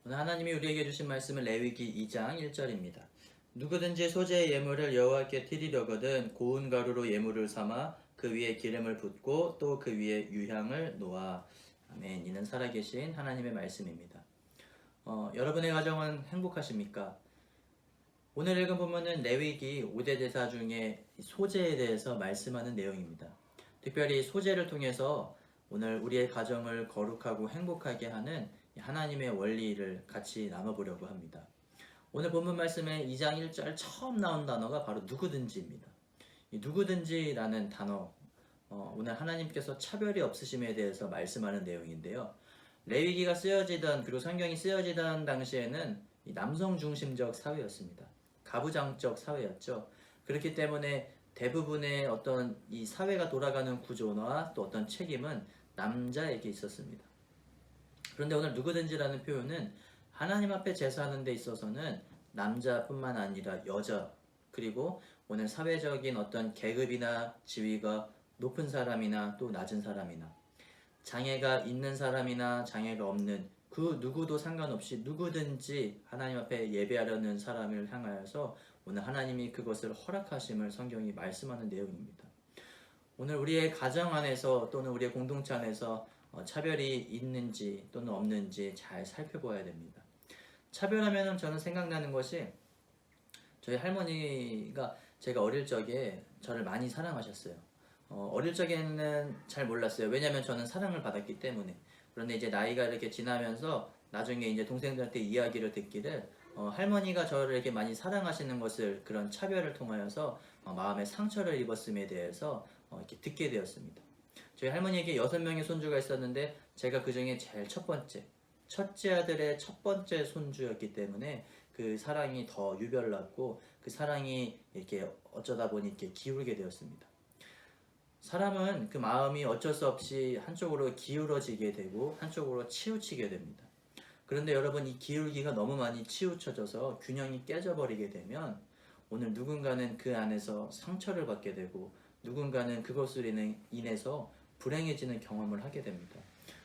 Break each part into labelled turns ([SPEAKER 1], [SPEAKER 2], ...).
[SPEAKER 1] 오늘 하나님이 우리에게 주신 말씀은 레위기 2장 1절입니다. 누구든지 소재의 예물을 여호와께 드리려거든 고운 가루로 예물을 삼아 그 위에 기름을 붓고 또 그 위에 유향을 놓아. 아멘. 이는 살아계신 하나님의 말씀입니다. 여러분의 가정은 행복하십니까? 오늘 읽은 부분은 레위기 5대 제사 중에 소재에 대해서 말씀하는 내용입니다. 특별히 소재를 통해서 오늘 우리의 가정을 거룩하고 행복하게 하는 하나님의 원리를 같이 나눠보려고 합니다. 오늘 본문 말씀의 2장 1절 처음 나온 단어가 바로 누구든지입니다. 이 누구든지라는 단어, 오늘 하나님께서 차별이 없으심에 대해서 말씀하는 내용인데요. 레위기가 쓰여지던, 그리고 성경이 쓰여지던 당시에는 남성 중심적 사회였습니다. 가부장적 사회였죠. 그렇기 때문에 대부분의 어떤 이 사회가 돌아가는 구조나 또 어떤 책임은 남자에게 있었습니다. 그런데 오늘 누구든지라는 표현은 하나님 앞에 제사하는 데 있어서는 남자뿐만 아니라 여자, 그리고 오늘 사회적인 어떤 계급이나 지위가 높은 사람이나 또 낮은 사람이나 장애가 있는 사람이나 장애가 없는 그 누구도 상관없이 누구든지 하나님 앞에 예배하려는 사람을 향하여서 오늘 하나님이 그것을 허락하심을 성경이 말씀하는 내용입니다. 오늘 우리의 가정 안에서 또는 우리의 공동체 안에서 차별이 있는지 또는 없는지 잘 살펴봐야 됩니다. 차별하면 저는 생각나는 것이 저희 할머니가 제가 어릴 적에 저를 많이 사랑하셨어요. 어릴 적에는 잘 몰랐어요. 왜냐하면 저는 사랑을 받았기 때문에. 그런데 이제 나이가 이렇게 지나면서 나중에 이제 동생들한테 이야기를 듣기를 할머니가 저를 이렇게 많이 사랑하시는 것을 그런 차별을 통하여서 마음에 상처를 입었음에 대해서 이렇게 듣게 되었습니다. 저희 할머니에게 6명의 손주가 있었는데 제가 그 중에 제일 첫째 아들의 첫 번째 손주였기 때문에 그 사랑이 더 유별났고 그 사랑이 이렇게 어쩌다 보니 이렇게 기울게 되었습니다. 사람은 그 마음이 어쩔 수 없이 한쪽으로 기울어지게 되고 한쪽으로 치우치게 됩니다. 그런데 여러분, 이 기울기가 너무 많이 치우쳐져서 균형이 깨져버리게 되면 오늘 누군가는 그 안에서 상처를 받게 되고 누군가는 그것으로 인해서 불행해지는 경험을 하게 됩니다.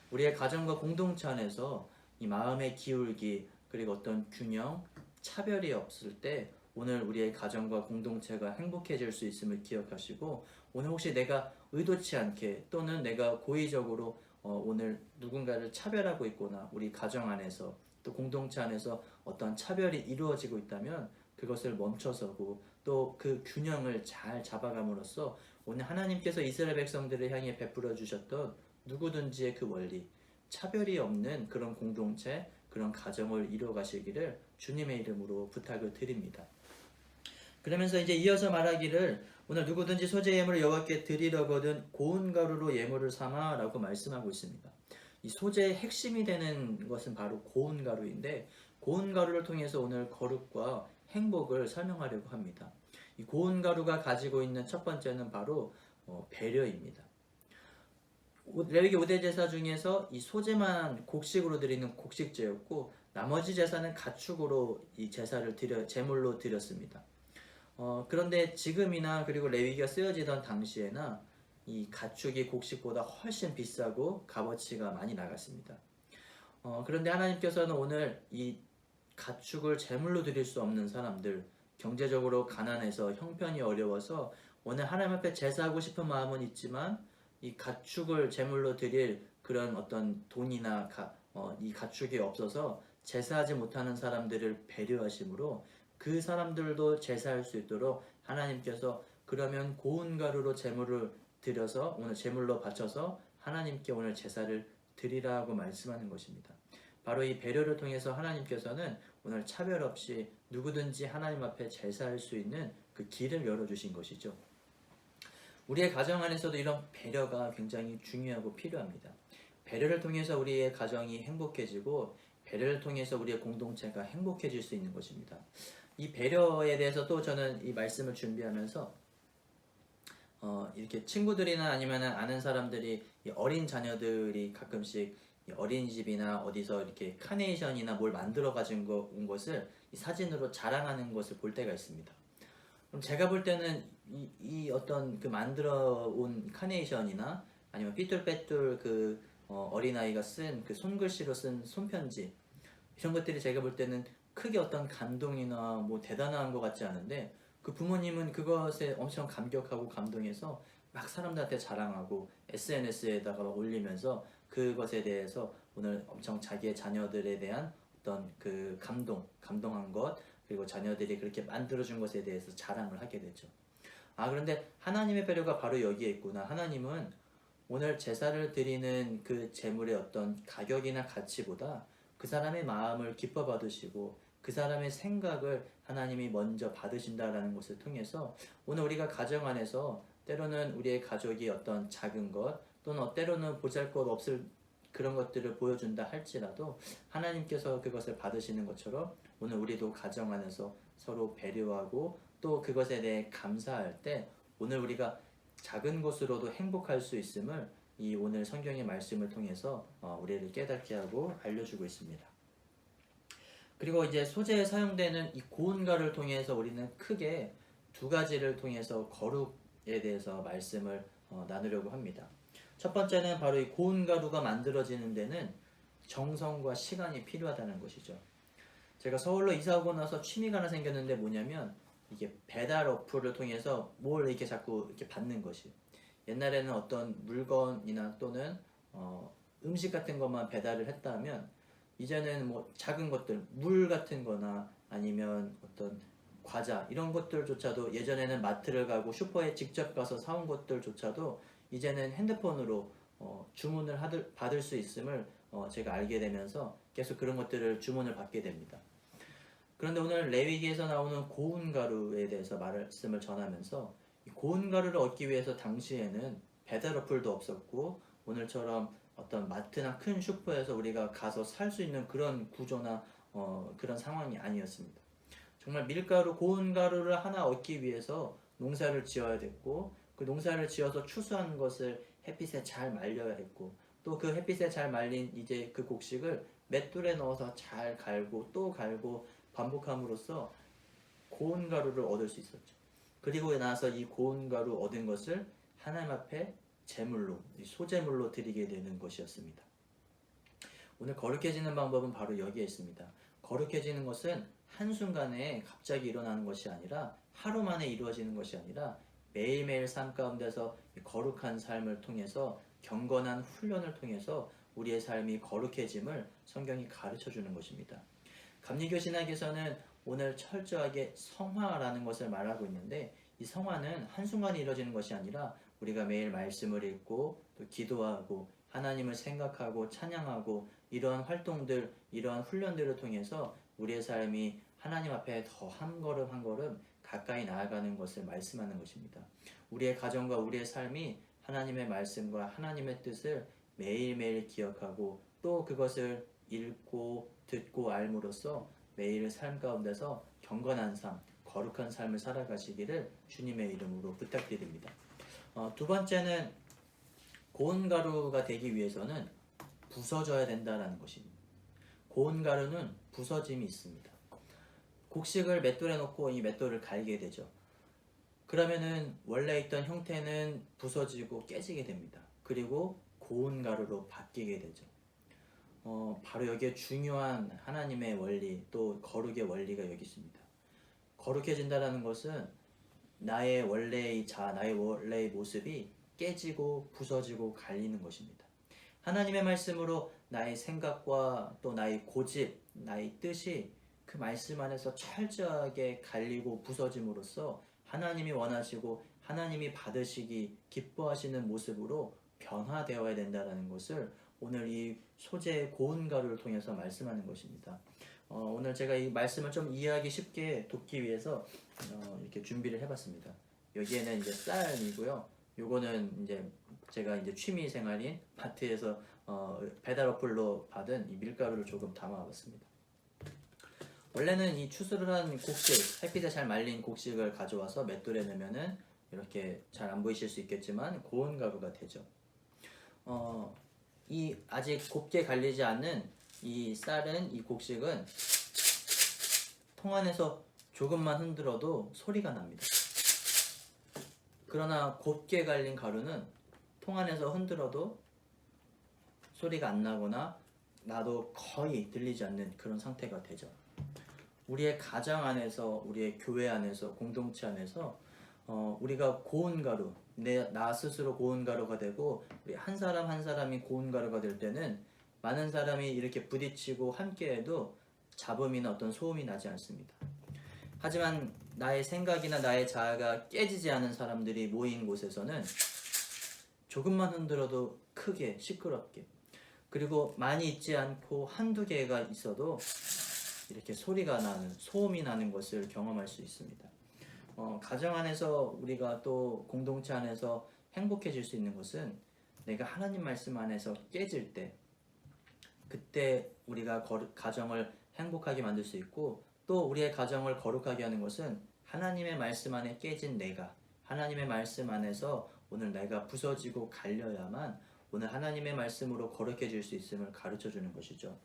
[SPEAKER 1] 우리의 가정과 공동체 안에서 이 마음의 기울기, 그리고 어떤 균형, 차별이 없을 때 오늘 우리의 가정과 공동체가 행복해질 수 있음을 기억하시고, 오늘 혹시 내가 의도치 않게 또는 내가 고의적으로 오늘 누군가를 차별하고 있거나 우리 가정 안에서 또 공동체 안에서 어떤 차별이 이루어지고 있다면 그것을 멈춰서고 또 그 균형을 잘 잡아감으로써 오늘 하나님께서 이스라엘 백성들을 향해 베풀어 주셨던 누구든지의 그 원리, 차별이 없는 그런 공동체, 그런 가정을 이루어 가시기를 주님의 이름으로 부탁을 드립니다. 그러면서 이제 이어서 말하기를 오늘 누구든지 소재 예물을 여호와께 드리려거든 고운 가루로 예물을 삼아 라고 말씀하고 있습니다. 이 소재의 핵심이 되는 것은 바로 고운 가루인데, 고운 가루를 통해서 오늘 거룩과 행복을 설명하려고 합니다. 이 고운 가루가 가지고 있는 첫 번째는 바로 배려입니다. 레위기 5대 제사 중에서 이 소재만 곡식으로 드리는 곡식제였고 나머지 제사는 가축으로 이 제물로 드렸습니다. 그런데 지금이나 그리고 레위기가 쓰여지던 당시에나 이 가축이 곡식보다 훨씬 비싸고 값어치가 많이 나갔습니다. 그런데 하나님께서는 오늘 이 가축을 제물로 드릴 수 없는 사람들, 경제적으로 가난해서 형편이 어려워서 오늘 하나님 앞에 제사하고 싶은 마음은 있지만 이 가축을 제물로 드릴 그런 어떤 돈이나 이 가축이 없어서 제사하지 못하는 사람들을 배려하심으로 그 사람들도 제사할 수 있도록 하나님께서 그러면 고운 가루로 제물을 드려서 오늘 제물로 바쳐서 하나님께 오늘 제사를 드리라고 말씀하는 것입니다. 바로 이 배려를 통해서 하나님께서는 오늘 차별 없이 누구든지 하나님 앞에 제사할 수 있는 그 길을 열어주신 것이죠. 우리의 가정 안에서도 이런 배려가 굉장히 중요하고 필요합니다. 배려를 통해서 우리의 가정이 행복해지고 배려를 통해서 우리의 공동체가 행복해질 수 있는 것입니다. 이 배려에 대해서 또 저는 이 말씀을 준비하면서 이렇게 친구들이나 아니면 아는 사람들이 어린 자녀들이 가끔씩 어린이집이나 어디서 이렇게 카네이션이나 뭘 만들어 가지고 온 것을 이 사진으로 자랑하는 것을 볼 때가 있습니다. 그럼 제가 볼 때는 이 어떤 그 만들어 온 카네이션이나 아니면 삐뚤빼뚤 그 어린아이가 쓴 그 손글씨로 쓴 손편지, 이런 것들이 제가 볼 때는 크게 어떤 감동이나 뭐 대단한 것 같지 않은데 그 부모님은 그것에 엄청 감격하고 감동해서 막 사람들한테 자랑하고 SNS에다가 막 올리면서 그것에 대해서 오늘 엄청 자기의 자녀들에 대한 어떤 그 감동한 것 그리고 자녀들이 그렇게 만들어준 것에 대해서 자랑을 하게 되죠. 아, 그런데 하나님의 배려가 바로 여기에 있구나. 하나님은 오늘 제사를 드리는 그 제물의 어떤 가격이나 가치보다 그 사람의 마음을 기뻐 받으시고 그 사람의 생각을 하나님이 먼저 받으신다라는 것을 통해서 오늘 우리가 가정 안에서 때로는 우리의 가족이 어떤 작은 것 또는 때로는 보잘것없을 그런 것들을 보여준다 할지라도 하나님께서 그것을 받으시는 것처럼 오늘 우리도 가정 안에서 서로 배려하고 또 그것에 대해 감사할 때 오늘 우리가 작은 것으로도 행복할 수 있음을 이 오늘 성경의 말씀을 통해서 우리를 깨닫게 하고 알려주고 있습니다. 그리고 이제 소재에 사용되는 이 고운 가루를 통해서 우리는 크게 두 가지를 통해서 거룩에 대해서 말씀을 나누려고 합니다. 첫 번째는 바로 이 고운 가루가 만들어지는 데는 정성과 시간이 필요하다는 것이죠. 제가 서울로 이사 오고 나서 취미가 하나 생겼는데 뭐냐면 이게 배달 어플을 통해서 뭘 이렇게 자꾸 이렇게 받는 것이. 옛날에는 어떤 물건이나 또는 음식 같은 것만 배달을 했다면 이제는 뭐 작은 것들, 물 같은 거나 아니면 어떤 과자 이런 것들조차도 예전에는 마트를 가고 슈퍼에 직접 가서 사온 것들조차도 이제는 핸드폰으로 주문을 받을 수 있음을 제가 알게 되면서 계속 그런 것들을 주문을 받게 됩니다. 그런데 오늘 레위기에서 나오는 고운 가루에 대해서 말씀을 전하면서 이 고운 가루를 얻기 위해서 당시에는 배달 어플도 없었고 오늘처럼 어떤 마트나 큰 슈퍼에서 우리가 가서 살 수 있는 그런 구조나 그런 상황이 아니었습니다. 정말 밀가루, 고운 가루를 하나 얻기 위해서 농사를 지어야 됐고 그 농사를 지어서 추수한 것을 햇빛에 잘 말려야 했고 또 그 햇빛에 잘 말린 이제 그 곡식을 맷돌에 넣어서 잘 갈고 또 갈고 반복함으로써 고운 가루를 얻을 수 있었죠. 그리고 나서 이 고운 가루 얻은 것을 하나님 앞에 제물로, 소제물로 드리게 되는 것이었습니다. 오늘 거룩해지는 방법은 바로 여기에 있습니다. 거룩해지는 것은 한순간에 갑자기 일어나는 것이 아니라 하루 만에 이루어지는 것이 아니라 매일매일 삶 가운데서 거룩한 삶을 통해서 경건한 훈련을 통해서 우리의 삶이 거룩해짐을 성경이 가르쳐 주는 것입니다. 감리교 신학에서는 오늘 철저하게 성화라는 것을 말하고 있는데 이 성화는 한순간에 이루어지는 것이 아니라 우리가 매일 말씀을 읽고 또 기도하고 하나님을 생각하고 찬양하고 이러한 활동들, 이러한 훈련들을 통해서 우리의 삶이 하나님 앞에 더 한 걸음 한 걸음 가까이 나아가는 것을 말씀하는 것입니다. 우리의 가정과 우리의 삶이 하나님의 말씀과 하나님의 뜻을 매일매일 기억하고 또 그것을 읽고 듣고 알므로써 매일 삶 가운데서 경건한 삶, 거룩한 삶을 살아가시기를 주님의 이름으로 부탁드립니다. 두 번째는 고운 가루가 되기 위해서는 부서져야 된다는 것입니다. 고운 가루는 부서짐이 있습니다. 곡식을 맷돌에 넣고 이 맷돌을 갈게 되죠. 그러면은 원래 있던 형태는 부서지고 깨지게 됩니다. 그리고 고운 가루로 바뀌게 되죠. 바로 여기에 중요한 하나님의 원리 또 거룩의 원리가 여기 있습니다. 거룩해진다는 것은 나의 원래의 나의 원래의 모습이 깨지고 부서지고 갈리는 것입니다. 하나님의 말씀으로 나의 생각과 또 나의 고집, 나의 뜻이 그 말씀 안에서 철저하게 갈리고 부서짐으로써 하나님이 원하시고 하나님이 받으시기 기뻐하시는 모습으로 변화되어야 된다는 것을 오늘 이 소재의 고운 가루를 통해서 말씀하는 것입니다. 오늘 제가 이 말씀을 좀 이해하기 쉽게 돕기 위해서 이렇게 준비를 해봤습니다. 여기에는 이제 쌀이고요. 요거는 이제 제가 이제 취미 생활인 마트에서 배달 어플로 받은 이 밀가루를 조금 담아봤습니다. 원래는 이 추수를 한 곡식, 햇빛에 잘 말린 곡식을 가져와서 맷돌에 넣으면은 이렇게 잘 안 보이실 수 있겠지만 고운 가루가 되죠. 이 아직 곱게 갈리지 않는 이 쌀은 이 곡식은 통 안에서 조금만 흔들어도 소리가 납니다. 그러나 곱게 갈린 가루는 통 안에서 흔들어도 소리가 안 나거나 나도 거의 들리지 않는 그런 상태가 되죠. 우리의 가정 안에서, 우리의 교회 안에서, 공동체 안에서 우리가 고운가루, 나 스스로 고운가루가 되고 우리 한 사람 한 사람이 고운가루가 될 때는 많은 사람이 이렇게 부딪히고 함께해도 잡음이나 어떤 소음이 나지 않습니다. 하지만 나의 생각이나 나의 자아가 깨지지 않은 사람들이 모인 곳에서는 조금만 흔들어도 크게 시끄럽게, 그리고 많이 있지 않고 한두 개가 있어도 이렇게 소리가 나는, 소음이 나는 것을 경험할 수 있습니다. 가정 안에서 우리가 또 공동체 안에서 행복해질 수 있는 것은 내가 하나님 말씀 안에서 깨질 때, 그때 우리가 가정을 행복하게 만들 수 있고, 또 우리의 가정을 거룩하게 하는 것은 하나님의 말씀 안에 깨진 내가, 하나님의 말씀 안에서 오늘 내가 부서지고 갈려야만 오늘 하나님의 말씀으로 거룩해질 수 있음을 가르쳐 주는 것이죠.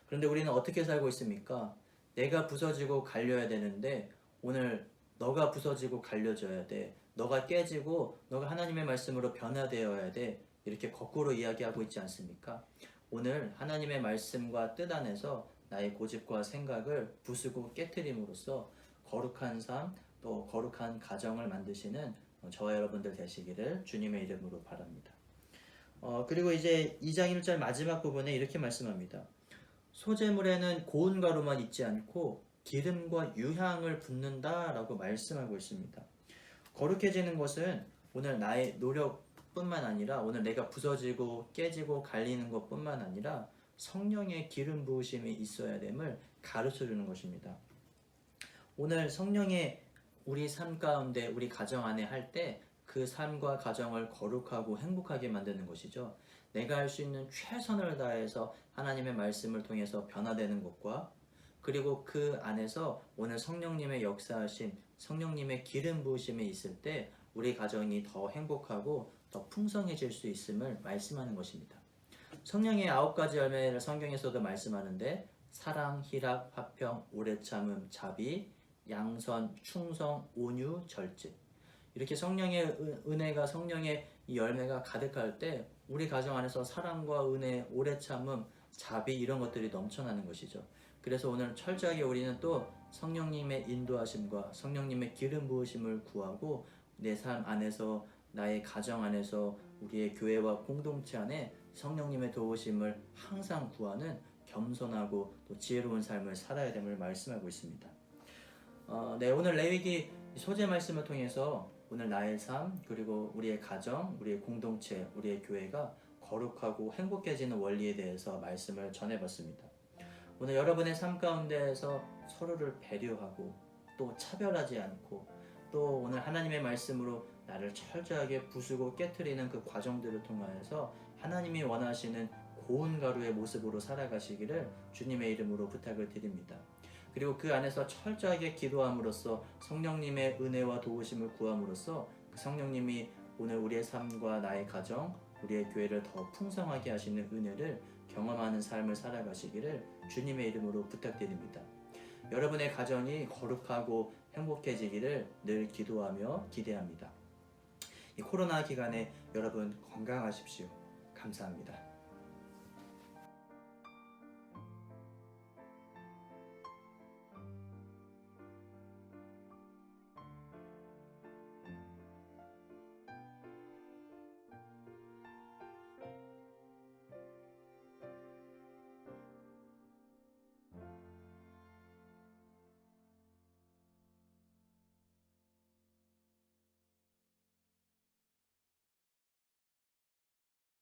[SPEAKER 1] 그런데 우리는 어떻게 살고 있습니까? 내가 부서지고 갈려야 되는데 오늘 너가 부서지고 갈려져야 돼. 너가 깨지고 너가 하나님의 말씀으로 변화되어야 돼. 이렇게 거꾸로 이야기하고 있지 않습니까? 오늘 하나님의 말씀과 뜻 안에서 나의 고집과 생각을 부수고 깨트림으로써 거룩한 삶, 또 거룩한 가정을 만드시는 저와 여러분들 되시기를 주님의 이름으로 바랍니다. 그리고 이제 2장 1절 마지막 부분에 이렇게 말씀합니다. 소재물에는 고운 가루만 있지 않고 기름과 유향을 붓는다라고 말씀하고 있습니다. 거룩해지는 것은 오늘 나의 노력뿐만 아니라 오늘 내가 부서지고 깨지고 갈리는 것뿐만 아니라 성령의 기름 부으심이 있어야 됨을 가르쳐 주는 것입니다. 오늘 성령의 우리 삶 가운데, 우리 가정 안에 할 때 그 삶과 가정을 거룩하고 행복하게 만드는 것이죠. 내가 할 수 있는 최선을 다해서 하나님의 말씀을 통해서 변화되는 것과, 그리고 그 안에서 오늘 성령님의 역사하심, 성령님의 기름 부으심이 있을 때 우리 가정이 더 행복하고 더 풍성해질 수 있음을 말씀하는 것입니다. 성령의 9가지 열매를 성경에서도 말씀하는데 사랑, 희락, 화평, 오래 참음, 자비, 양선, 충성, 온유, 절제. 이렇게 성령의 은혜가, 성령의 열매가 가득할 때 우리 가정 안에서 사랑과 은혜, 오래 참음, 자비 이런 것들이 넘쳐나는 것이죠. 그래서 오늘 철저하게 우리는 또 성령님의 인도하심과 성령님의 기름 부으심을 구하고 내 삶 안에서, 나의 가정 안에서, 우리의 교회와 공동체 안에 성령님의 도우심을 항상 구하는 겸손하고 또 지혜로운 삶을 살아야 됨을 말씀하고 있습니다. 오늘 레위기 소재 말씀을 통해서 오늘 나의 삶, 그리고 우리의 가정, 우리의 공동체, 우리의 교회가 거룩하고 행복해지는 원리에 대해서 말씀을 전해봤습니다. 오늘 여러분의 삶 가운데에서 서로를 배려하고 또 차별하지 않고 또 오늘 하나님의 말씀으로 나를 철저하게 부수고 깨트리는 그 과정들을 통하여서 하나님이 원하시는 고운 가루의 모습으로 살아가시기를 주님의 이름으로 부탁을 드립니다. 그리고 그 안에서 철저하게 기도함으로써 성령님의 은혜와 도우심을 구함으로써 그 성령님이 오늘 우리의 삶과 나의 가정, 우리의 교회를 더 풍성하게 하시는 은혜를 경험하는 삶을 살아가시기를 주님의 이름으로 부탁드립니다. 여러분의 가정이 거룩하고 행복해지기를 늘 기도하며 기대합니다. 이 코로나 기간에 여러분 건강하십시오. 감사합니다.